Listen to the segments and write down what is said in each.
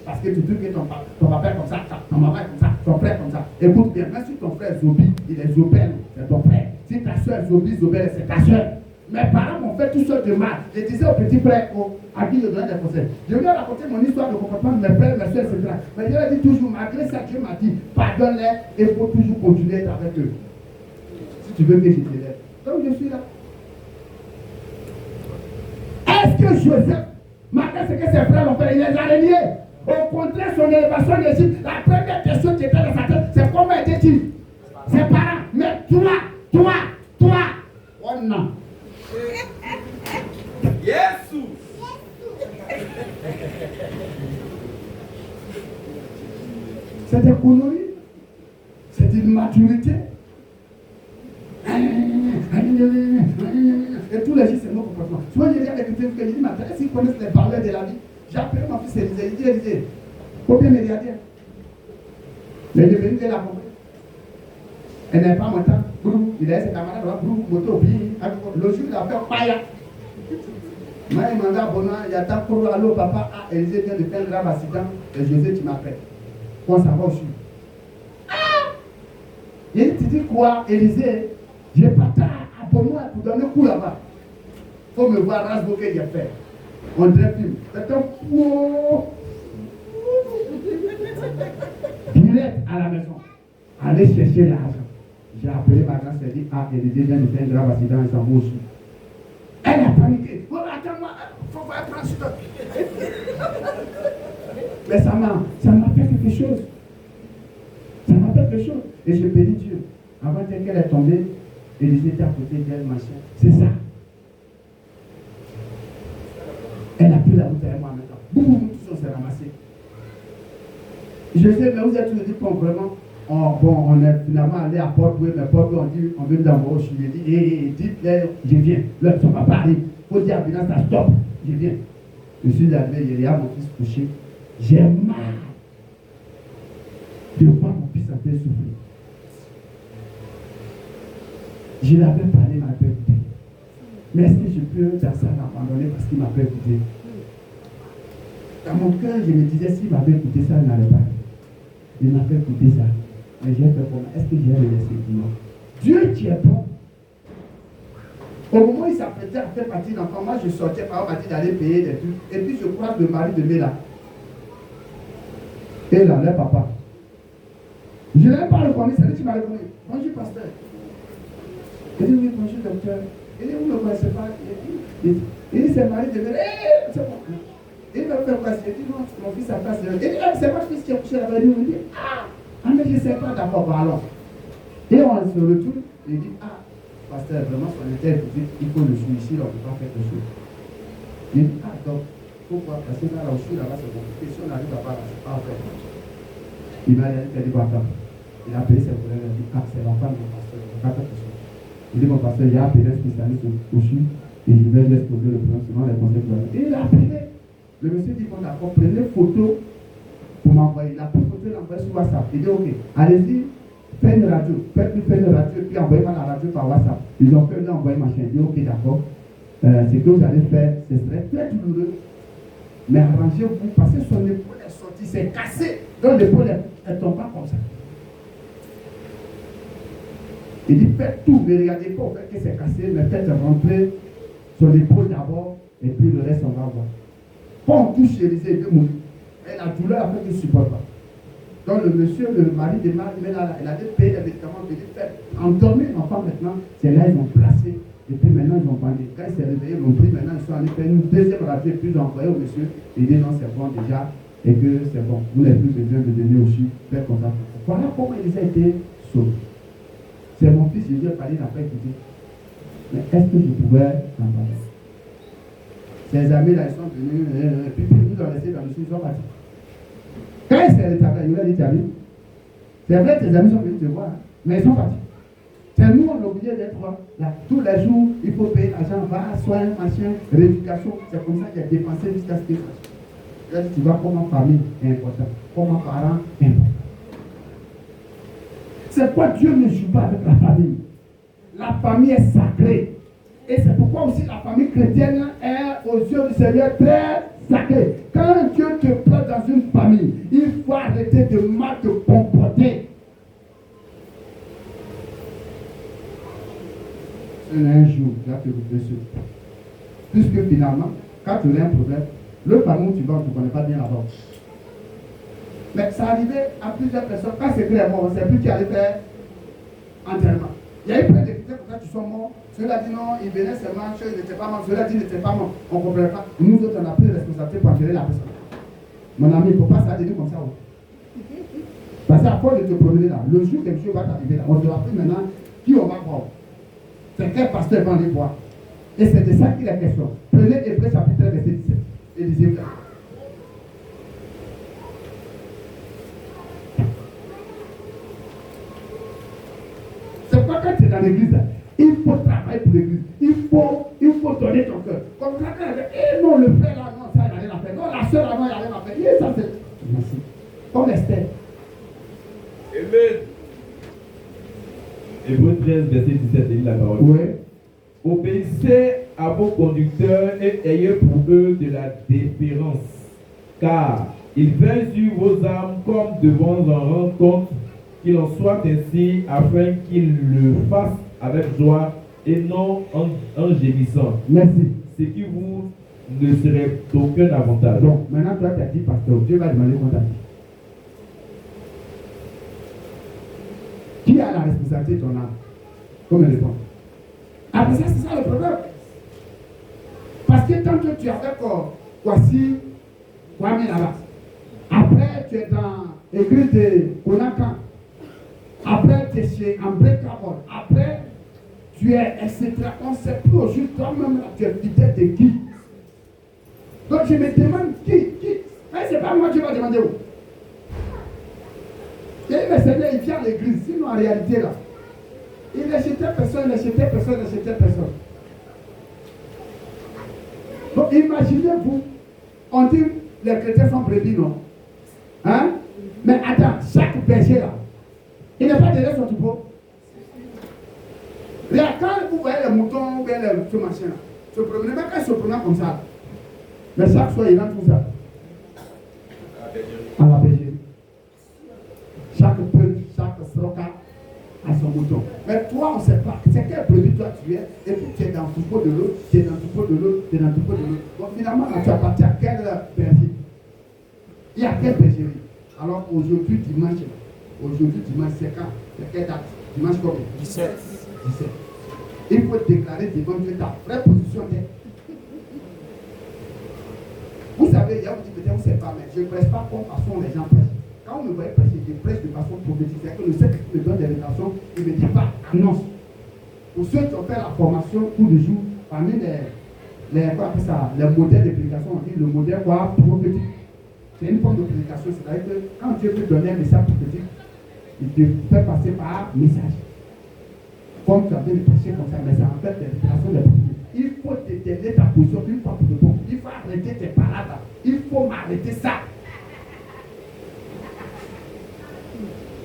Parce que tu dis que ton papa est comme ça, ton maman est comme ça, ton frère est comme ça. Écoute bien, même si ton frère Zobi, il est Zobel, c'est ton frère. Si ta soeur Zobi, Zobel, c'est ta soeur. Mes parents m'ont fait tout sortes de mal. Je disais au petit frère à qui je donnais des conseils. Je lui ai raconté mon histoire de comportement de mes frères, mes soeurs, etc. Mais je lui ai dit toujours, malgré ça, Dieu m'a dit, pardonne-les, il faut toujours continuer à être avec eux. Si tu veux que je t'élève. Donc je suis là. Est-ce que Joseph, malgré ce que ses frères ont fait, il les a reniés? Au contraire, son élévation en Égypte, la première question qui était dans sa tête, c'est comment était-il? Ses parents. Mais toi, oh non. Jésus. C'est des conneries. C'est une maturité. Et tous les jours, c'est nos comportements. Souvent, je dis avec une fille que je dis, mais est-ce qu'ils connaissent les valeurs de la vie? J'ai appelé mon fils Élisée. Il dit, Élisée, combien milliardaire? Mais il est venu de la compris. Elle n'est pas montant. Il a ses camarades, moto, le jour, il a fait païa. Moi, il m'a dit, il y a tant pour l'eau, papa, Élisée vient de faire un grave accident. Et José, tu m'appelles. Comment ça va aussi? Et tu dis quoi, Élisée? J'ai pas tard pour moi pour donner un coup là-bas. Il faut me voir rasgo que j'ai fait. On dirait film. C'est un fou. Direct à la maison. Allez chercher l'argent. J'ai appelé ma grande, j'ai dit, Élisée vient de faire un grave accident, il s'en va aussi. Elle a paniqué. Oh, attends-moi, il faut voir prendre sur toi. Mais ça m'a fait quelque chose. Ça m'a fait quelque chose. Et je bénis Dieu. Avant qu'elle est tombée, Élisée était à côté d'elle, machin. C'est ça. Elle a pris la route avec moi maintenant. Boum, tout ça s'est ramassé. Je sais, mais vous êtes tous dit qu'on vraiment. On est finalement allé à Port-Louis, mais Port-Louis, on veut nous envoyer. Je lui ai dit, dites-le, je viens. Là, ça ne va pas arriver. Il faut dire à Bina, ça stop. Je viens. Je suis arrivé, il y a mon fils couché. J'ai mal de voir mon fils en train de souffrir. Je l'avais parlé, il m'a pas écouté. Mais est-ce que je peux dans ça l'abandonner parce qu'il ne m'a pas écouté? Dans mon cœur, je me disais, s'il m'avait écouté ça, il n'allait pas. Il m'a pas écouté ça. Mais j'ai fait comment? Est-ce que j'ai laissé dire? Dieu qui est bon. Au moment où il s'apprêtait à faire partie d'enfant, moi je sortais par exemple, m'a dit d'aller payer des trucs. Et puis je croise le mari de Méla. Et là, le papa. Je ne l'ai pas reconnu, c'est lui qui m'a reconnu. Bonjour pasteur. Il dit oui, bonjour docteur. Il dit vous ne connaissez pas. Il dit c'est le mari de Méla. C'est bon. Il m'a fait passer. Il dit non, mon fils a passé. Il dit c'est votre fils qui a couché là-bas. Il dit mais je ne sais pas d'accord, parlons. Et on se retourne, et il dit, pasteur, vraiment, son intérêt, il faut le suicide, on ne peut pas faire quelque chose. Il dit, donc, pourquoi? Parce que là, où je suis là-bas, c'est compliqué. Si on arrive là-bas, c'est pas en fait. Il m'a dit, attends. Il a appelé ses collègues, il a dit, c'est l'enfant de mon pasteur, on ne peut pas faire quelque chose. Il dit, mon pasteur, il a appelé un spécialiste au CHU, et je vais laisser poser le problème selon les conseils qu'il a dit. Et il a appelé. Le monsieur dit, bon, d'accord, prenez photo. Pour m'envoyer la photo, l'envoyer sur WhatsApp. Il dit ok, allez-y, faites une radio, puis envoyez-moi la radio par WhatsApp. Ils ont fait, ils ont envoyé machin. Il dit ok, d'accord, ce que vous allez faire, ce serait très douloureux. Mais arrangez-vous, parce que son épaule est sortie, c'est cassé. Donc l'épaule, elle ne tombe pas comme ça. Il dit faites tout, ne regardez pas au fait que c'est cassé, mais faites rentrer son épaule d'abord, et puis le reste on va voir. Quand on touche Élisée, il peut mourir. Et la douleur a fait qu'il ne supporte pas. Donc le monsieur, le mari de Marie, il a dit payer les médicaments, il dit faire endormir l'enfant maintenant. C'est là ils ont placé. Et puis maintenant ils ont bandé. Quand il s'est réveillé, ils l'ont pris. Maintenant ils sont allés faire une deuxième radio. Puis ils ont envoyé au monsieur. Il dit non, c'est bon déjà. Et que c'est bon. Vous n'avez plus besoin de donner aussi. Faire comme ça. Voilà comment il a été sauvé. C'est mon fils, je lui ai parlé, il n'a pas écouté. Mais est-ce que je pouvais en parler? Ses amis là, ils sont venus. Puis ils nous ont laissé dans le sud, ils sont partis. Quand il s'est rétabli, il a dit, t'as vu? C'est vrai que tes amis sont venus te voir, hein, mais ils sont partis. C'est nous, on est obligé d'être là. Tous les jours, il faut payer l'argent, va, soin, machin, rééducation. C'est comme ça qu'il a dépensé jusqu'à ce qu'il fasse. Il a dit, tu vois comment famille est important, comment parents est important. C'est quoi Dieu ne joue pas avec la famille? La famille est sacrée. Et c'est pourquoi aussi la famille chrétienne est aux yeux du Seigneur très sacré. Quand Dieu te place dans une famille, il faut arrêter de mal te comporter. Un jour, tu vas te réfléchir. Puisque finalement, quand tu as un problème, le famille où tu vas, tu ne connais pas bien là-bas. Mais ça arrivait à plusieurs personnes. Quand c'est clair, on ne sait plus qui allait faire enterrement. Il y a eu plein de critères pour ça qui sont morts. Ceux-là dit non, ils venaient seulement, ceux-là n'étaient pas morts, ceux-là dit n'étaient pas morts. On ne comprenait pas. Nous autres, on a pris la responsabilité pour enterrer la personne. Mon ami, il ne faut pas s'arrêter comme ça. Parce qu'à force de te promener là, le jour que quelque chose va t'arriver là, on te rappelle maintenant qui on va voir. C'est quel pasteur va aller voir. Et c'est de ça qu'il est question. Prenez Hébreux chapitre 1, verset 17. Et lisez là. C'est pas quand tu es dans l'église là. Il faut travailler pour l'église. Il faut donner ton cœur. Comme ça, quand elle dit, non, le frère là, non, ça, il allait la faire. Non, la soeur là, non, il allait la faire. Et ça, c'est. Merci. Comme Esther. Amen. Hébreux 13, verset 17, dit la parole. Oui. Obéissez à vos conducteurs et ayez pour eux de la déférence, car ils veillent sur vos âmes comme devant en rendre compte, qu'il en soit ainsi, afin qu'ils le fassent avec joie et non en gémissant. Merci. Ce qui vous ne serait d'aucun avantage. Donc, maintenant, toi, tu as dit, pasteur, Dieu va demander qu'on t'a dit. Qui a la responsabilité de ton âme? Comme elle répond. Après ça, c'est ça le problème. Parce que tant que tu as fait voici, Kwame là-bas. Après, tu es dans l'église de Konakan. Après, tu es chez Ambré Cabot. Après, tu es, etc. On ne sait plus aujourd'hui, toi-même, tu es fidèle de qui. Donc, je me demande qui. Mais ce n'est pas moi qui va demander où. Et le Seigneur, il vient à l'église. Sinon, en réalité, là, il n'achetait personne. Donc, imaginez-vous, on dit les chrétiens sont brebis, non? Hein? Mais attends, chaque berger là, il n'est pas derrière son troupeau. Regarde, quand vous voyez les moutons ou bien ce machin là, se promener, même quand ils se promènent comme ça, mais chaque soir, il rentre tout ça. À la bergerie. Chaque peuple, chaque sroka a son mouton. Mais toi, on ne sait pas. C'est quel produit toi tu es, et puis tu es dans le troupeau de l'autre, tu es dans le troupeau de l'autre, tu es dans le troupeau de l'autre. Donc finalement, là, tu appartiens à quel berger? Il y a quelle bergerie? Alors aujourd'hui, dimanche, c'est quand? C'est quelle date? Dimanche combien? 17. Il faut déclarer devant Dieu ta vraie position. Vous savez, il y a un petit peut-être, vous ne savez pas, mais je ne presse pas comme façon les gens prêchent. Quand on me voit prêcher, je prêche de façon prophétique. C'est que le Seigneur me donne des révélations, il ne me dit pas annonce. Pour ceux qui ont fait la formation tous les jours, parmi les modèles de prédication, on dit le modèle prophétique. C'est une forme de prédication, c'est-à-dire que quand Dieu veut donner un message prophétique, il te fait passer par message. Comme tu as fait le prêcher comme ça, mais c'est en fait des révélations des prophéties. Il faut déterminer ta position une fois pour de bon. Il faut arrêter tes parades. Il faut m'arrêter ça.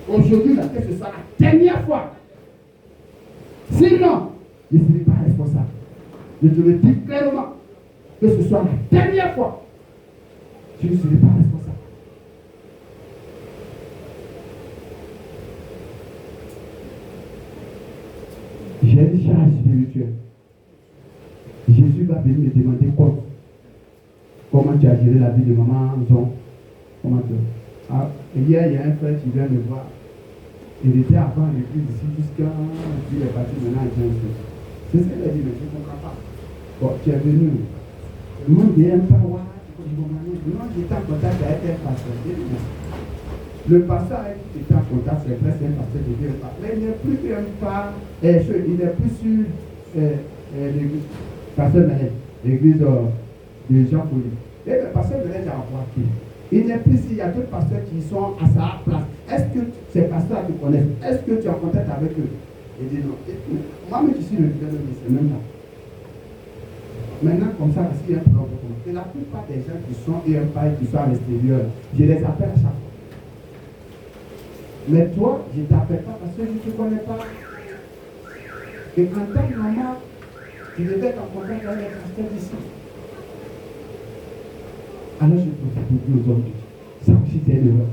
Aujourd'hui, là, que ce soit la dernière fois. Sinon, je ne serai pas responsable. Je te le dis clairement. Que ce soit la dernière fois. Je ne serai pas responsable. J'ai une charge spirituelle. Jésus va venir me demander quoi? Comment tu as géré la vie de maman Zon? Comment tu as... Hier, il y a un frère qui vient me voir. Il était avant l'église ici jusqu'à... Il est parti maintenant, il vient ici. C'est ce qu'elle a dit, mais je ne comprends pas. Bon, tu es venu. Le monde n'aime pas voir. Non, j'étais en contact avec un pasteur. Le pasteur avec qui était en contact, c'est presque un pasteur de Dieu. Mais il n'est plus pas... il n'est plus sur l'église. Pasteur Manet, l'église de Jean Folie. Et le pasteur Manet a embarqué. Il n'est plus ici, il y a d'autres pasteurs qui sont à sa place. Est-ce que ces pasteurs te connaissent? Est-ce que tu es en contact avec eux? Il dit non. Moi-même, je suis le leader de c'est même là. Maintenant, comme ça, s'il y a un problème, et la plupart des gens qui sont EMPI, qui sont à l'extérieur, je les appelle à chaque fois. Mais toi, je ne t'appelle pas parce que je ne te connais pas. Et en tant que maman, tu devais être en contact avec les pasteurs d'ici. Alors je profite pour dire aux hommes de Dieu. Ça aussi, c'est une erreur.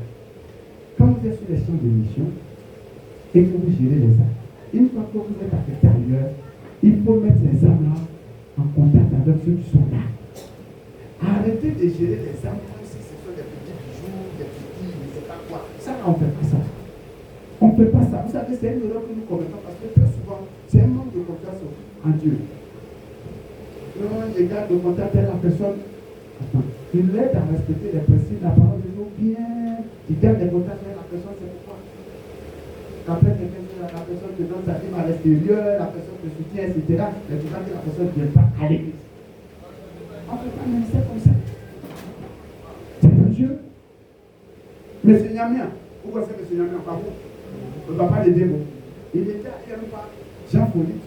Quand vous êtes sur les champs de mission et que vous gérez les âmes, une fois que vous êtes affecté ailleurs, il faut mettre les âmes là en contact avec ceux qui sont là. Arrêtez de gérer les âmes comme si ce sont des petits bijoux, des petits, je ne sais pas quoi. Ça, on ne fait pas ça. On ne fait pas ça. Vous savez, c'est une erreur que nous commettons parce que très souvent, c'est un manque de confiance en Dieu. Non, je garde le contact avec la personne. Attends, tu l'aides à respecter les principes, la parole de Dieu bien. Tu gardes les contacts avec la personne, c'est pourquoi. Après, quelqu'un dit la personne te donne sa dîme à l'extérieur, la personne te soutient, etc. Mais tu vois que la personne ne vient pas à l'église. On ne peut pas ministère comme ça. C'est un Dieu. Mais c'est Nyamia. Pourquoi c'est M. Nyamia? Pas vous. Le papa des démons. Il était à Yerupa, Jean Folie.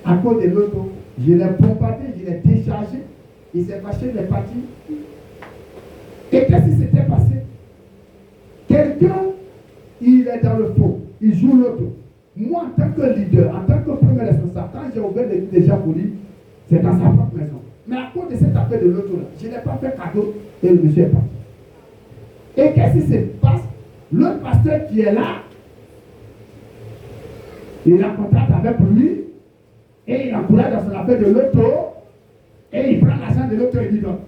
À cause de l'auto, je l'ai bombardé, je l'ai déchargé. Il s'est fâché, il est parti. Et qu'est-ce qui s'était passé? Quelqu'un, il est dans le faux, il joue l'auto. Moi, en tant que leader, en tant que premier responsable, quand j'ai ouvert l'église de Jean Folie, c'est dans sa propre maison. Mais à cause de cet appel de l'auto-là, je ne l'ai pas fait cadeau et le monsieur est parti. Et qu'est-ce qui se passe? L'autre pasteur qui est là, il a contact avec lui et il encourage dans son appel de l'auto et il prend l'argent de l'auto et lui donne.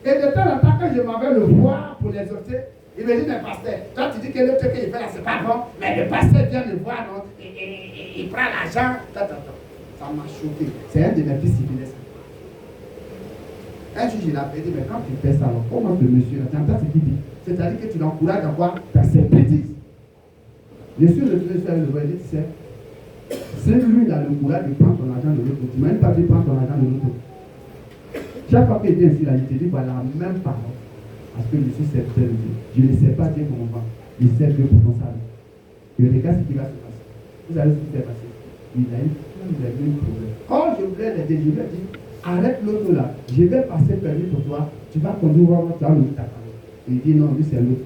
Et de temps en temps, quand je m'en vais le voir pour l'exhorter, il me dit, mais pasteur, toi tu dis que l'auto qu'il fait là, c'est pas bon, mais le pasteur vient me voir, non, et il prend l'argent. Ça m'a choqué. C'est un de mes fils civiles. Un jour, il a dit, mais quand tu fais ça, alors, comment le monsieur, tu entends ce qu'il dit? C'est-à-dire que tu l'encourages à voir dans ses bêtises. Je suis retourné sur le volet, tu sais. C'est lui, il a le courage de prendre ton argent de l'autre. Tu ne m'as même pas dit prendre ton argent de l'autre. Chaque fois qu'il vient ici, là, il te dit voilà la même parole. Parce que je suis serviteur de Dieu. Je ne sais pas Dieu pour mon ventre. Il sert Dieu pour ton salut. Et regarde ce qui va se passer. Vous savez ce qui s'est passé. Il a eu un problème. Quand je voulais l'aider, je lui ai dit arrête l'autre là. Je vais passer permis pour toi. Tu vas conduire vraiment, tu vas me ta parole. Il dit non, lui c'est l'autre.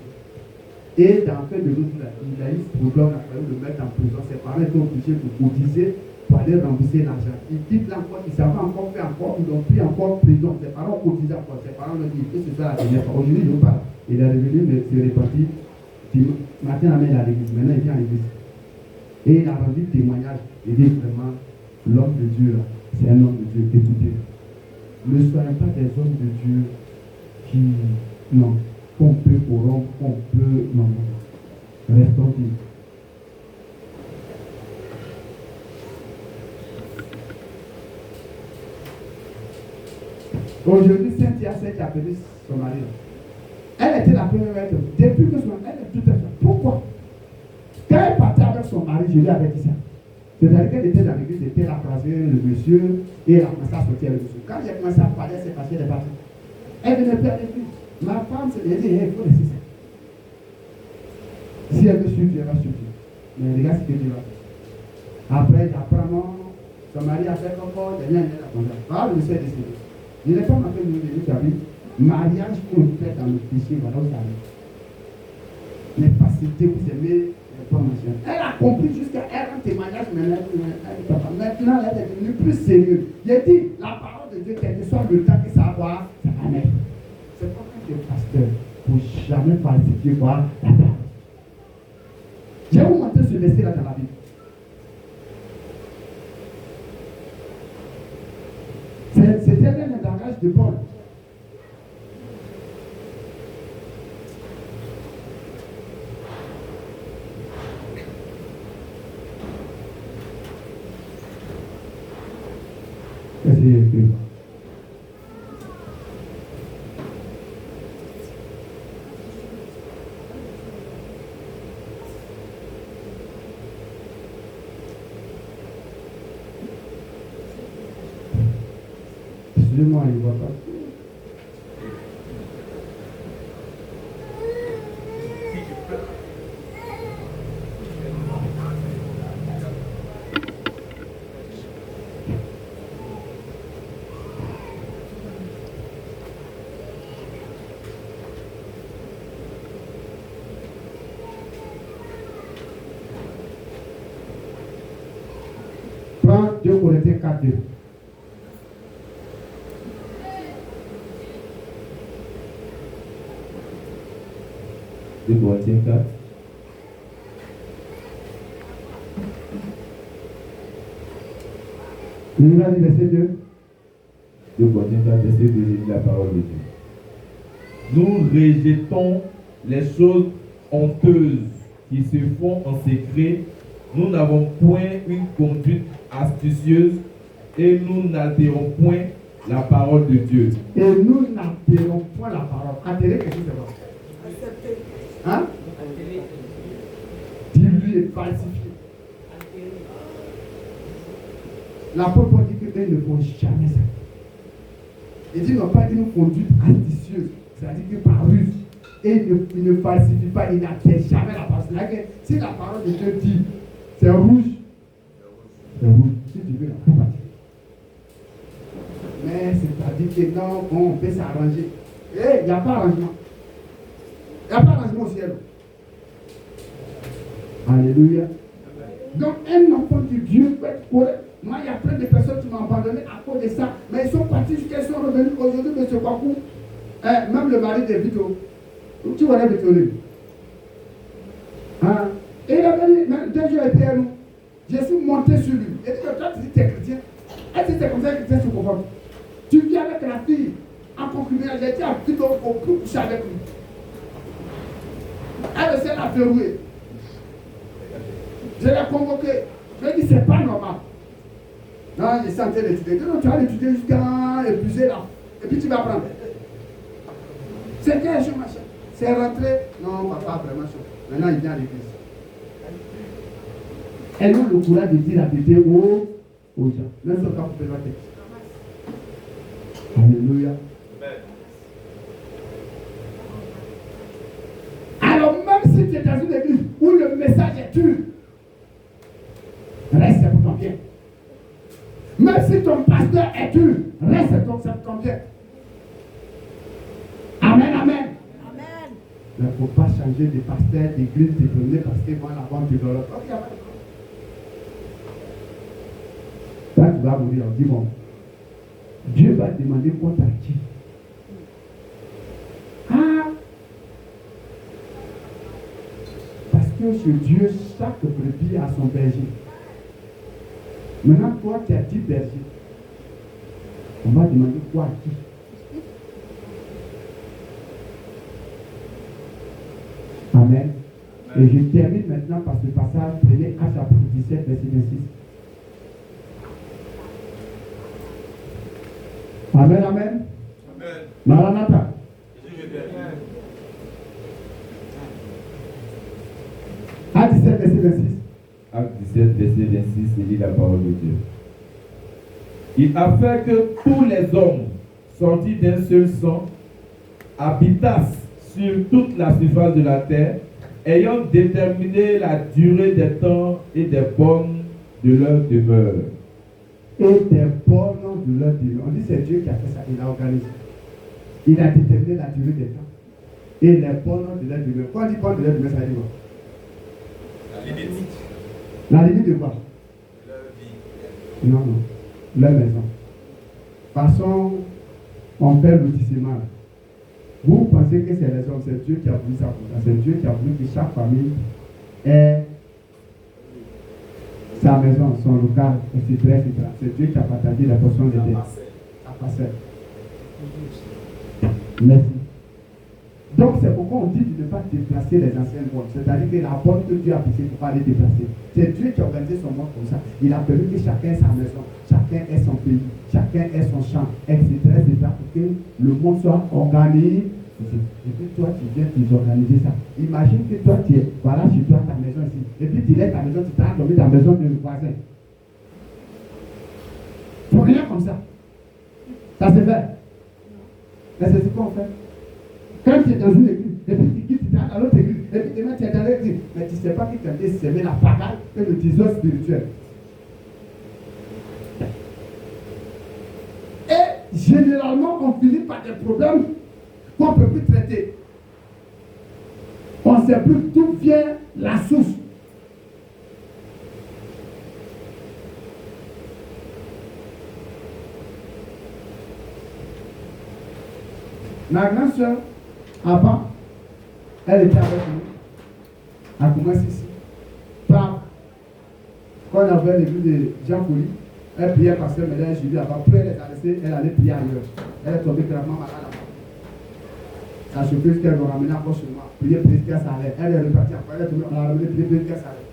Et dans le fait de l'autre là, il a eu ce problème, il a fallu le mettre en prison. Ses parents étaient obligés de cotiser pour aller rembourser l'argent. Il dit là encore, il s'en va encore faire encore, ils ont pris encore prison. Ses parents ont cotisé encore. Ses parents ont dit que ce soit la dernière fois. Aujourd'hui, je ne parle. Il est revenu, mais il est reparti. Matin, il est à l'église. Maintenant, il vient à l'église. Et il a rendu témoignage. Il dit vraiment, l'homme de Dieu là, c'est un homme de Dieu. Écoutez, ne soyez pas des hommes de Dieu qui, non, qu'on peut corrompre, qu'on peut, non, restons libres. Aujourd'hui, Cynthia s'est appelée son mari. Elle était la première maître. Depuis que son elle est toute à fait. Pourquoi? Quand elle partait avec son mari, je lui avais dit ça. C'est-à-dire qu'elle était dans l'église, elle était croisée, le monsieur, et elle a commencé à sortir avec le monsieur. Quand j'ai commencé à parler, elle s'est fâchée, elle est partie. Elle venait perdre les filles. Ma femme s'est dit, il faut laisser ça. Si elle veut suivre, elle va suivre. Mais regarde ce que Dieu va faire. Après, apparemment, son mari a fait encore des liens à la contact. Ah, le monsieur est décédé. Je n'ai pas appelé nous de tu as vu, mariage qu'on fait dans le péché, voilà où ça arrive. Les facilités, vous aimez les bons machins. Elle a compris jusqu'à elle un témoignage, maintenant elle est devenue plus sérieuse. J'ai dit, la parole de Dieu, quel que soit le temps que ça va, ça va naître. C'est pas que le pasteur, pour jamais falsifier quoi la parole. Je vais vous montrer ce verset là dans la Bible. C'était un langage de Paul. Qu'est-ce qu'il y a écrit? Excusez-moi, il ne voit pas. Prends 2 Corinthiens 4, 2. 2 Corinthiens 4. Il va dire verset 2. 2 Corinthiens 4, verset 2, j'ai dit la parole de Dieu. Nous rejetons les choses honteuses qui se font en secret. Nous n'avons point une conduite astucieuse et nous n'altérons point la parole de Dieu. Et nous n'altérons point la parole. Altérer, qu'est-ce que c'est bon? Accepter. Hein? Diluer, falsifier. L'apôtre Paul dit qu'eux ne font jamais ça. Il dit, ils n'ont pas une conduite astucieuse, c'est-à-dire que par ruse. Et ils ne falsifient pas, ils n'altèrent jamais la parole. C'est-à-dire que si la parole de Dieu dit, c'est rouge, c'est rouge. Si tu veux, la faut partir. Mais c'est-à-dire que non, on peut s'arranger. Il n'y a pas d'arrangement. Il n'y a pas d'arrangement au ciel. Alléluia. Donc, un enfant de Dieu peut être correct. Moi, il y a plein de personnes qui m'ont abandonné à cause de ça. Mais ils sont partis jusqu'à ils sont revenus aujourd'hui de ce parcours. Même le mari de Vito. Tu vois Vito lui. Hein? Et il a venu, deux jours était à nous. Je suis monté sur lui. Et dit que toi, tu dis que tu es chrétien. Et si c'est comme ça que tu se comporte. Tu viens avec la fille en concubinage. J'ai été à Vito au coucher avec lui. Elle essaie de la verrouiller. Je l'ai convoqué. Je lui ai dit, c'est pas normal. Non, il est en train d'étudier. Non, tu vas l'étudier jusqu'à épuiser là. Et puis tu vas prendre. C'est quel jour, machin? C'est rentré. Non, papa, vraiment chaud. Maintenant, il vient à l'église. Elle a le courage de dire la vérité aux gens. Même si on peut couper la tête. Alléluia. Alors, même si tu es dans une église où le message est dur, reste pour ton bien. Même si ton pasteur est dur, reste pour ton bien. Amen, amen. Amen. Il ne faut pas changer de pasteur, d'église, de donner parce que moi, la vente de l'autre. Ok, amen. Quand tu vas mourir, on dit bon, Dieu va demander compte à qui? Ah! Parce que chez Dieu, chaque brebis a son berger. Maintenant, toi, tu as 10 bergers. On va demander quoi à qui? Amen. Et je termine maintenant par ce passage. Prenez Actes chapitre 17, verset 26. Amen, amen. Amen. Maranatha. Actes 17, verset 26. Acte 17, verset 26, il dit la parole de Dieu. Il a fait que tous les hommes sortis d'un seul sang habitassent sur toute la surface de la terre, ayant déterminé la durée des temps et des bornes de leur demeure. Et des bornes de leur demeure. On dit c'est Dieu qui a fait ça, il a organisé. Il a déterminé la durée des temps. Et les bornes de leur demeure. Quand on dit bornes de leur demeure, ça dit quoi? La limite. La limite de quoi? Leur vie. Non, non. Leur maison. De toute façon, on perd lotissement. Vous pensez que c'est les hommes, c'est Dieu qui a voulu ça pour ça. C'est Dieu qui a voulu que chaque famille ait sa maison, son local, etc. C'est Dieu qui a partagé la portion de terre. La parcelle. Merci. Donc c'est pourquoi on dit de ne pas déplacer les anciennes bornes. C'est-à-dire que la borne que Dieu a fixée, il ne faut pas les déplacer. C'est Dieu qui a organisé son monde comme ça. Il a permis que chacun ait sa maison, chacun ait son pays, chacun ait son champ, etc. pour que le monde soit organisé. Et puis toi, tu viens désorganiser ça. Imagine que toi, tu es, voilà chez toi ta maison ici. Et puis tu laisses ta maison, tu t'as tombé ta maison de voisin. Pour rien comme ça. Ça se fait. Mais c'est ce qu'on fait. Quand tu es dans une église, et puis tu quittes, tu es dans l'autre église, et puis demain tu es dans l'église, mais tu ne sais pas que tu as s'aimer la pagaille et le désordre spirituel. Et généralement, on finit par des problèmes qu'on ne peut plus traiter. On ne sait plus d'où vient la source. Ma grande soeur, avant, Elle était avec nous. À commencer ici. Quand on avait l'église de Jean Poli, elle priait parce que maintenant je lui là-bas. Puis elle est laissée, elle allait prier ailleurs. Elle est tombée gravement malade là-bas. Ça choquait ce qu'elle m'a ramené encore chez moi. Prier, qu'elle s'arrête. Elle est repartie après. Elle est tombée, on l'a ramené, prier, qu'elle s'arrête.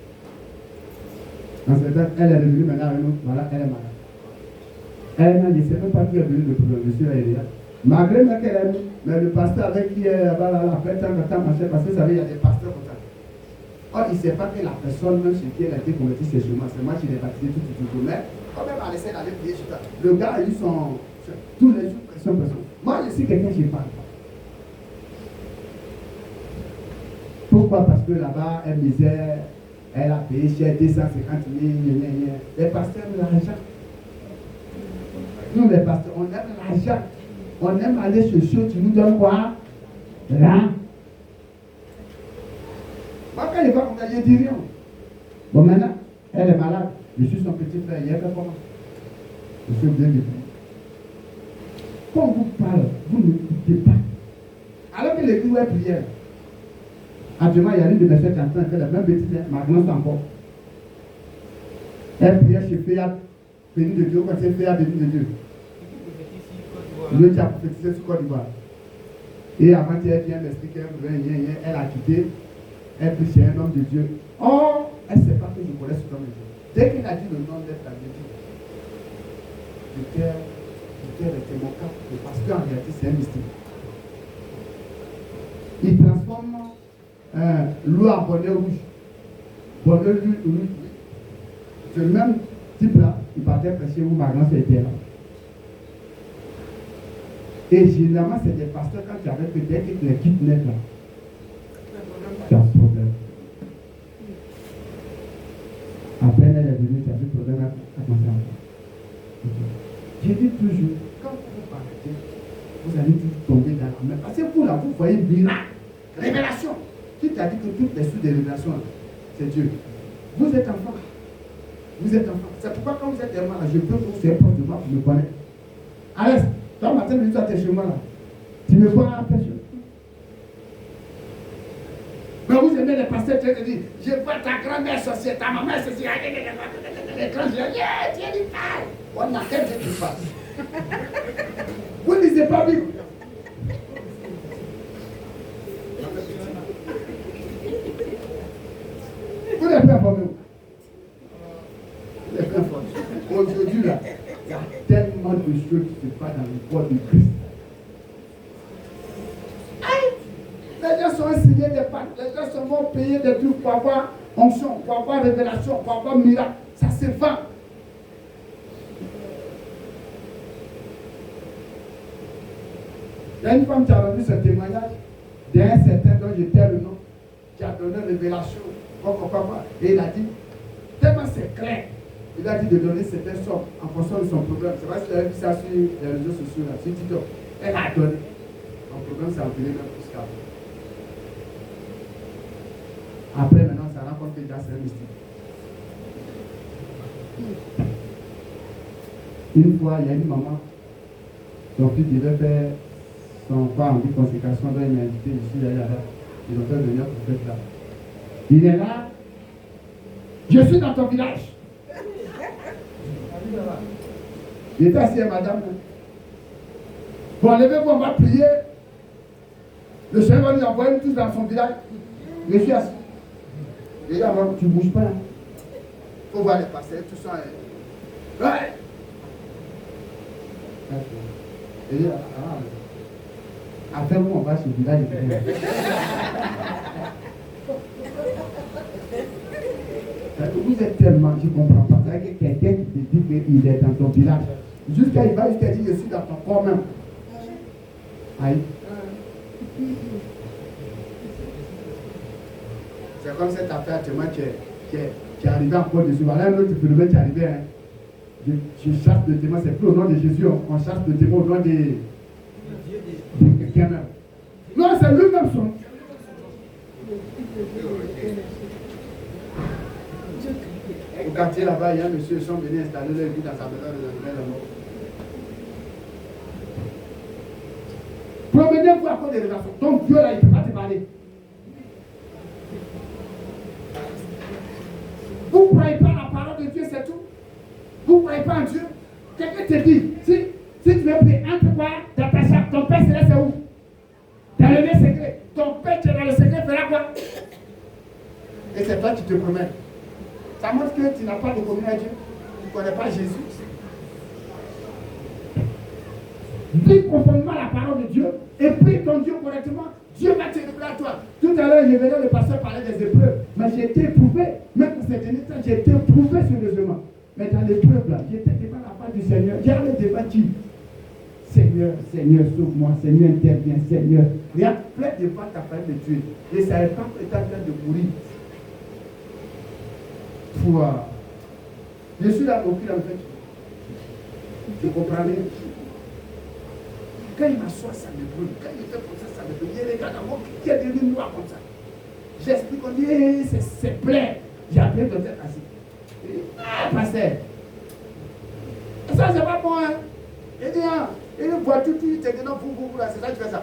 Dans cette date, elle est revenue maintenant avec nous. Voilà, elle est malade. Elle ne sait même pas qui est venu le problème. Je suis là. Malgré qu'elle est venue, mais le pasteur avec qui elle va là, après tant de temps, parce que vous savez, il y a des pasteurs comme ça. Or, il ne sait pas que la personne, même chez qui elle a été convertie, c'est chez moi. C'est moi qui l'ai baptisé tout. Mais quand même, elle essaie d'aller prier sur toi. Le gars a eu son. Tous les jours, pression. Moi, je suis quelqu'un qui parle. Pourquoi? Parce que là-bas, elle misère, elle a payé cher 250 000. Les pasteurs aiment l'argent. Nous, les pasteurs, on aime l'argent. On aime aller chez ceux qui nous donnent quoi? Rien. Moi, quand il va comme ça, je dis rien. Bon, maintenant, elle est malade. Je suis son petit frère. Il est fait comment? Je suis bien depuis. Quand on vous parle, vous ne écoutez pas. Alors que l'église est prière. Actuellement, il y a une de mes soeurs qui est en train de faire la même bêtise, ma grand encore. Elle priait chez Féa, béni de Dieu, quand c'est Féa, béni de Dieu. Dieu qui a prophétisé sur Côte d'Ivoire. Et avant qu'elle vienne m'expliquer, elle a quitté, elle prie chez un homme de Dieu. Oh, elle ne sait pas que je connais cet homme de Dieu. Dès qu'il a dit le nom d'être, elle dit, j'étais resté mon cap, parce qu'en réalité, c'est un mystique. Il transforme l'eau en bonnet rouge. Bonnet rouge. Ce même type-là, il partait prêcher où ma grand-sœur était là. Et généralement, c'est des pasteurs quand tu avais peut-être que les quittes net là. Tu as un problème. Après, elle est venue, tu as vu le problème à commencer à faire. J'ai dit toujours, quand vous partez, vous allez tout tomber dans la main. Parce que vous là, vous voyez miracle, révélation. Qui t'a dit que toutes les sources de révélation, c'est Dieu. Vous êtes enfant. Vous êtes enfant. C'est pourquoi quand vous êtes tellement là, je peux vous faire proche de moi pour me connaître. Allez, toi matin, tu es chez moi là. Tu me vois à la pêche. Mais vous aimez les pasteurs qui disent, je vois ta grand-mère sorcière, ta maman sorcière. Quand je dis, tu es du paille. On a quel Dieu qui passe. Vous ne lisez pas Bible. Vous n'êtes pas informé. Vous n'êtes pas informé. Aujourd'hui, là, il y a tellement de choses qui se passent dans le corps de Christ. Les gens sont enseignés des pactes, les gens vont payer des trucs pour avoir onction, pour avoir révélation, pour avoir miracle. Ça se vend. Il y a une femme qui a rendu ce témoignage d'un certain dont j'étais le nom, qui a donné révélation. Et il a dit, tellement c'est clair, il a dit de donner certaines sommes en fonction de son problème. C'est vrai que j'ai vu ça sur les réseaux sociaux, là, sur TikTok. Elle a donné. Son problème s'est empiré même plus qu'avant. Après, maintenant, ça rend compte que déjà c'est un mystique. Une fois, il y a une maman, son fils devait faire son pas en consécration, donc il m'a invité, je suis allé là-bas. Ils ont fait venir pour faire ça. Il est là. Je suis dans ton village. Il était assis à madame. Bon, levez-vous, on va prier. Le Seigneur va nous envoyer tous dans son village. Je suis assis. Et là, tu ne bouges pas. Il faut voir les pasteurs, tout ça. Ouais. Et là, après, on va sur le village. Vous êtes tellement, je ne comprends pas. C'est que quelqu'un qui te dit qu'il est dans ton village. Jusqu'à il va jusqu'à dire je suis dans ton corps même. Aïe. C'est comme cette affaire actuellement qui est arrivée en Côte d'Ivoire. Voilà un autre phénomène qui est arrivé. Hein. Je chasse le démon, c'est plus au nom de Jésus, on chasse le démon au nom de quelqu'un même. Non, c'est lui-même son. Au quartier là-bas, il y a un monsieur, ils sont venus installer leur vie dans sa maison de la mort. Promenez-vous à cause des révélations. Donc Dieu là, il ne peut pas te parler. pas en Dieu, quelqu'un te dit, si tu veux prier, entre quoi dans ta chambre, ton Père céleste c'est où? Dans le lieu secret. Ton Père qui est dans le secret fera quoi? Et c'est toi qui te promènes. Ça montre que tu n'as pas de communion avec Dieu. Tu ne connais pas Jésus. Vis conformément à la parole de Dieu et prie ton Dieu correctement. Dieu va te révéler à toi. Tout à l'heure, je venais le pasteur parler des épreuves. Mais j'ai été éprouvé. Même pour ces derniers temps, j'ai été éprouvé sérieusement. Mais dans l'épreuve là, j'étais devant la face du Seigneur. J'ai allé devant Dieu. Seigneur, Seigneur, sauve-moi. Seigneur, interviens. Seigneur, viens, plaide devant ta famille de Dieu. Et ça n'est pas que tu es en train de mourir. Je suis là au cul en fait. Je comprends rien. Quand il m'assoit, ça me brûle. Quand il fait comme ça me brûle. Il regarde à moi qui est devenu noir comme ça. J'explique, on dit, c'est plein. J'ai appelé le docteur assis. Il dit, ah, pasteur. Ça, c'est pas bon, hein. Il dit, ah, une voiture, tu es dedans, c'est ça que tu fais ça.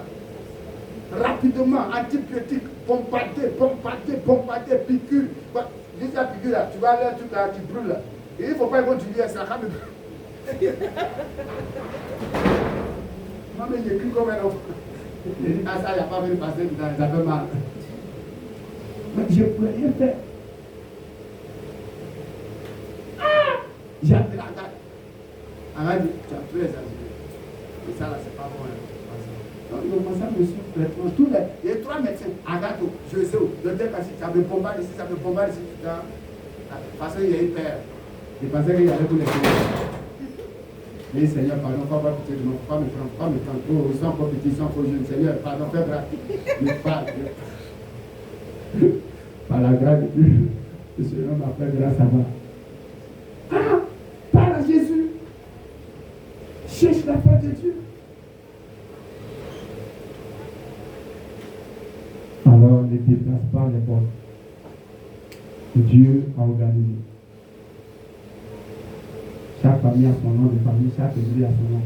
Rapidement, antibiotique, bombarder, piqûre. Juste la piqûre là, tu vas là, tout là, tu brûles là. Et il ne faut pas continuer, ça va me brûler. Moi, mais j'écris comme un enfant. Je dis, ah ça, il n'y a pas venu passer dedans, ça fait mal. Mais je ne peux rien faire. Ah! J'ai appelé la date. Elle m'a dit, tu as tous les assurés. Et ça là, c'est pas bon. Donc, il commence à me suivre. Tous les, il y a 3 médecins. Agato, je sais où. Le Kassi, ça me bombarde ici, ça me bombarde ici. De toute façon, il y a eu peur. Je pensais qu'il y avait tous les choses. Mais Seigneur, pardon, pas pitié de moi, pas me prendre. Oh, ils sont encore petits, ils sont encore jeunes. Seigneur, pardon, fais grâce. Mais pas par la grâce de Dieu, le Seigneur m'a fait grâce à moi. Ah, parle à Jésus. Cherche la face de Dieu. Alors, ne déplace pas les portes. Dieu a organisé. Chaque famille a son nom de famille, chaque église a son nom.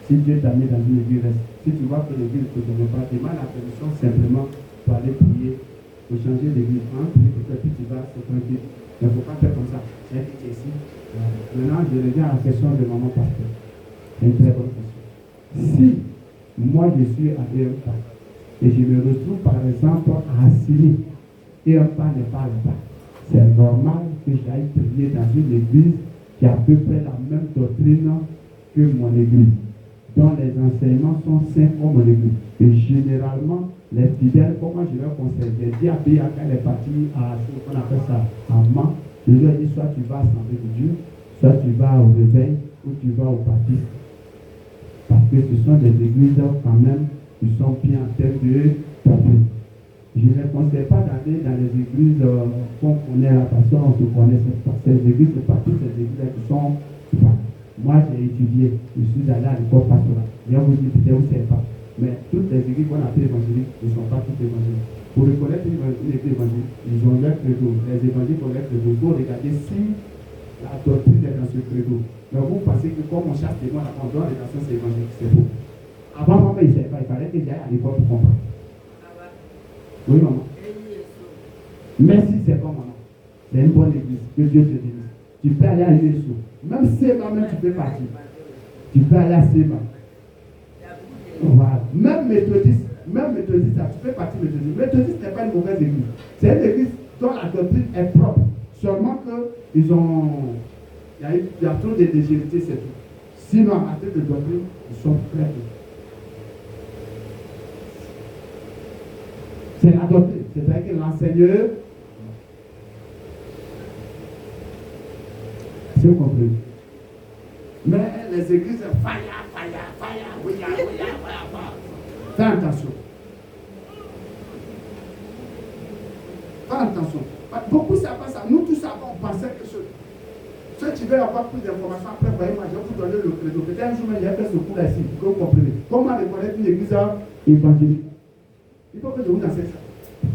Si Dieu t'a mis dans une église, si tu vois que l'église ne te donne pas, demande la permission simplement pour aller prier, pour changer d'église. Peut-être que tu vas se tranquille. Mais il ne faut pas faire comme ça. C'est ici. Maintenant, je reviens à la question de maman pasteur. C'est une très bonne question. Si moi je suis à un pas et je me retrouve par exemple à Assini et un pas ne parle pas, c'est normal que j'aille prier dans une église qui a à peu près la même doctrine que mon église, dont les enseignements sont sains comme mon église. Et généralement, les fidèles, comment je leur conseille, j'ai dit à Béa quand elle est partie à ce qu'on appelle ça, à Mans, je leur dis soit tu vas à l'Assemblée de Dieu, soit tu vas au réveil, ou tu vas au baptiste. Parce que ce sont des églises quand même qui sont bien en termes de doctrine. Je ne conseille pas d'aller dans les églises qu'on connaît la façon, on se connaît. Ces églises, c'est pas toutes ces églises qui sont. Moi, j'ai étudié, je suis allé à l'école pastorale. Je vais vous dire, peut-être vous ne savez pas. Mais toutes les églises qu'on appelle évangéliques ne sont pas toutes évangéliques. Pour reconnaître une église évangélique, ils ont leur credo. Les évangéliques ont leur credo. Il faut regarder si la doctrine est dans ce credo. Mais vous pensez que comme on chasse les gens, on doit regarder ces évangéliques, c'est faux. Avant, moi, il ne savait pas. Il fallait que j'aille à l'école pour comprendre. Oui, maman. Merci, c'est bon, maman. C'est une bonne église. Que Dieu te bénisse. Tu peux aller à Jésus. Même Séma, même tu peux partir. Tu peux aller à Séma. Voilà. Même méthodiste, tu peux partir méthodiste. Méthodiste n'est pas une mauvaise église. C'est une église dont la doctrine est propre. Seulement qu'il y a trop de légèreté, c'est tout. Sinon, en matière de doctrine, ils sont très bons. C'est la doctrine, c'est-à-dire que l'enseigneur, c'est vous comprenez. Mais les églises, fire, oui. Fais attention. Beaucoup savent pas ça. Nous tous savons, on pensait que ceux qui veulent avoir plus d'informations, après, voyez-moi, je vais vous donner le credo. Peut-être un jour, j'ai fait ce cours ici, pour que vous compreniez. Comment reconnaître une église évangélique? Il faut que je vous enseigne ça.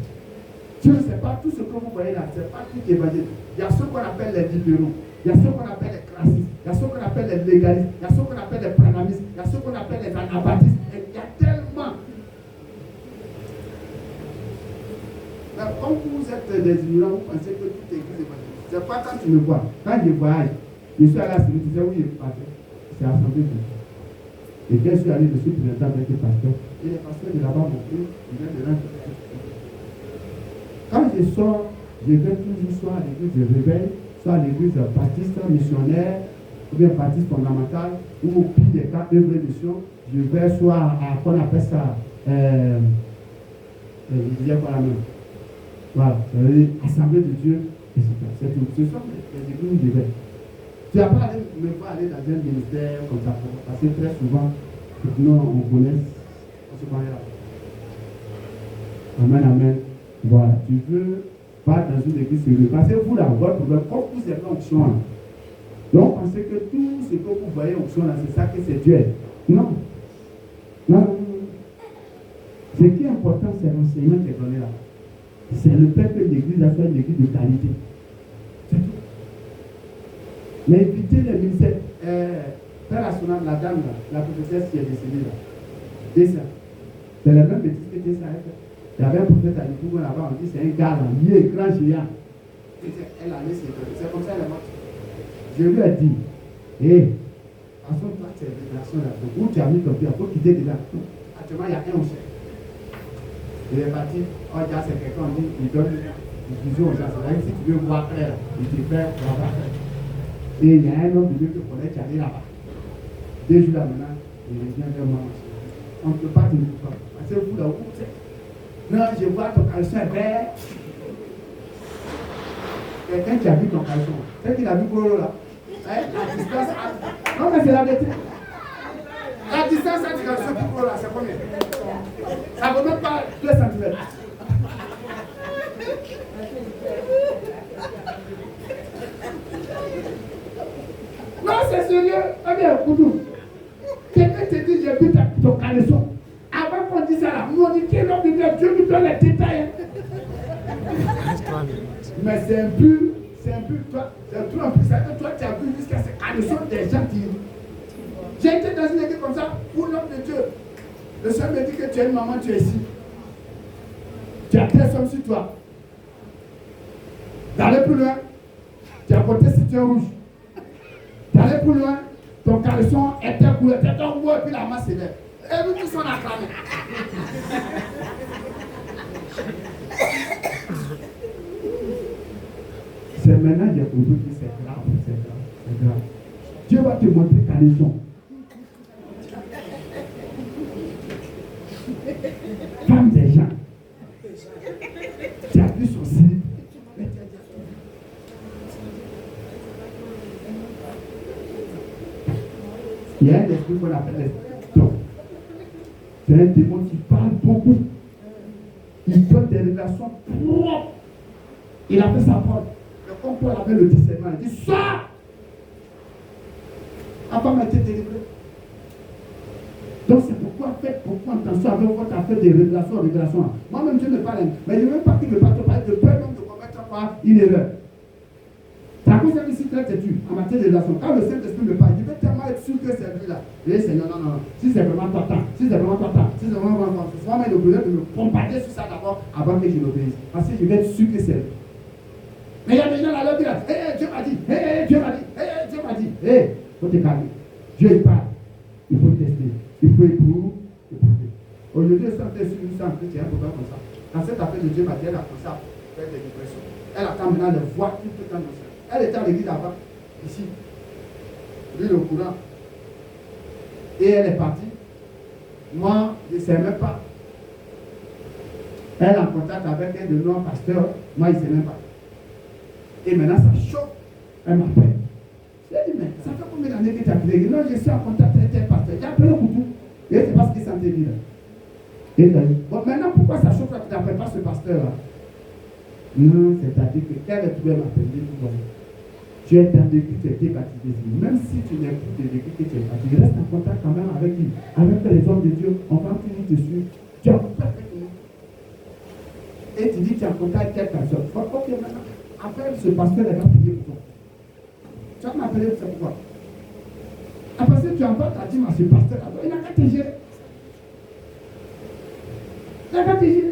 Tu ne sais pas tout ce que vous voyez là, ce n'est pas tout évangélique. Il y a ceux qu'on appelle les libéraux, il y a ceux qu'on appelle les classistes, il y a ceux qu'on appelle les légalistes, il y a ceux qu'on appelle les pranamistes, il y a ceux qu'on appelle les anabaptistes. Et il y a tellement. Mais comme vous êtes des ignorants, vous pensez que tout est église évangélique. C'est pas quand tu me vois, quand je voyage, Je suis allé à Sylvie, tu disais oui, pasteur. C'est Assemblée de Dieu. Et quand je suis allé, je suis présenté avec le pasteur. Et les pasteurs de là-bas m'ont pris, ils viennent de là. Quand je sors, je vais toujours soit à l'église de réveil, soit à l'église baptiste missionnaire, ou bien baptiste fondamental, ou au pire des cas, œuvre de mission, je vais soit à, qu'on appelle ça, il y a quoi la main. Voilà, Assemblée de Dieu, etc. C'est tout. Ce sont les églises où je vais. Tu n'as pas même pas aller dans un ministère comme ça, parce que très souvent, non, on connaît, on se connaît là. Amen, amen. Voilà, tu veux pas dans une église sérieuse. Parce que vous, là, votre problème, comme vous êtes l'onction, là, donc pensez que tout ce que vous voyez onction là, c'est ça que c'est Dieu. Non. Non. Ce qui est important, c'est l'enseignement qui est donné là. C'est le fait que l'église a fait une église de qualité. C'est tout. Mais évitez les ministères. Père Assonan, la dame, là, la prophétesse qui est décédée là. Et ça. C'est la même bêtise que ça a fait. Il y avait un prophète à Lipougou là-bas, on dit c'est un gars là, lié, grand géant. Elle a laissé, c'est comme ça elle est morte. Je lui ai dit, hé, assomme-toi tes révélations là, où tu as mis ton pied, il faut quitter de là. Actuellement, il y a un chef. Il est parti, oh, c'est quelqu'un, on dit, il donne une vision aux gens. C'est-à-dire si tu veux voir clair, il te fait voir clair. Et il y a un homme de Dieu que je connais qui allait là-bas. 2 jours là maintenant, il revient vers moi. On ne peut pas te dire ça. Parce que vous là, où vous êtes. Non, je vois ton caleçon est vert. Quelqu'un qui a vu ton caleçon. C'est qu'il a vu Polo là. La distance. Non, mais c'est la vérité. La distance entre caleçon et Polo là, c'est combien? Ça ne vaut même pas 2 cm. Non, c'est sérieux. Eh bien, Koudou. Quelqu'un te dit, j'ai vu ton caleçon. Avant qu'on dise ça là, nous on dit quel homme de Dieu, Dieu nous donne les détails. Mais c'est un peu, toi, c'est trop un peu, c'est que toi tu as vu jusqu'à ces caleçons des gens qui. J'ai été dans une église comme ça, où l'homme de Dieu, le Seigneur me dit que tu es une maman, tu es ici. Tu as personne sur toi. D'aller plus loin, tu as porté ceinture rouge. D'aller plus loin, ton caleçon était couleur, était en bois et puis la masse est là. Et vous tous sont acclamés. C'est maintenant que j'ai compris que c'est grave, c'est grave. Dieu va te montrer ta raison. Femme des gens. Tu as vu son slip. Il y a un esprit qu'on appelle l'esprit. C'est un démon qui parle beaucoup. Il donne des révélations propres. Il a fait sa porte. Mais comme Paul avait le discernement, il dit sors. La femme a été délivrée. Donc c'est pourquoi faites beaucoup attention avec votre affaire de révélation. Moi-même je ne parle, mais je ne veux même pas qu'il me parle de peur même de commettre pas une erreur. C'est à cause de ici très têtu en matière de révélation. Quand le Saint-Esprit me parle, je vais tellement être sûr que c'est lui là. Et Seigneur, non. Si c'est vraiment toi, si c'est vraiment toi, si c'est vraiment toi, c'est vraiment le besoin de me bombarder sur ça d'abord avant que je l'obéisse. Parce que je vais être sûr que c'est lui. Mais il y a des gens là, qui disent, Dieu m'a dit, Dieu m'a dit, Dieu m'a dit. Il faut te calmer. Dieu il parle. Il faut tester. Il faut éprouver. Aujourd'hui, si on est sur une santé, tu as un problème comme ça. Dans cette affaire de Dieu m'a dit, elle a commencé à faire des dépressions. Elle attend maintenant de voir tout le temps dans ça. Elle était à l'église avant, ici. Lui, le courant. Et elle est partie. Moi, je ne sais même pas. Elle est en contact avec un de nos pasteurs. Moi, je ne sais même pas. Et maintenant, ça chauffe. Elle m'appelle. Je lui ai dit, mais ça fait combien d'années que tu as créé? Non, je suis en contact avec tel pasteur. J'ai appelé le couteau. Et c'est parce qu'il sentait bien. Et bon, maintenant, pourquoi ça chauffe là? Tu n'appelles pas ce pasteur-là? Non, c'est-à-dire que quand elle trouvait m'appeler, tu es dans l'église, tu es été baptisé. Même si tu n'es plus de l'église que tu es baptisé, reste en contact quand même avec lui. Avec les hommes de Dieu, on va finir te suivre. Tu es en contact avec nous. Et tu dis que tu es en contact avec quelle personne. Ok, maintenant, appelle ce pasteur, elle va prier pour toi. Tu vas m'appeler, c'est pourquoi. Après ça, tu envoies ta dîme à ce pasteur, il n'a qu'à te gérer. Il n'a qu'à te gérer.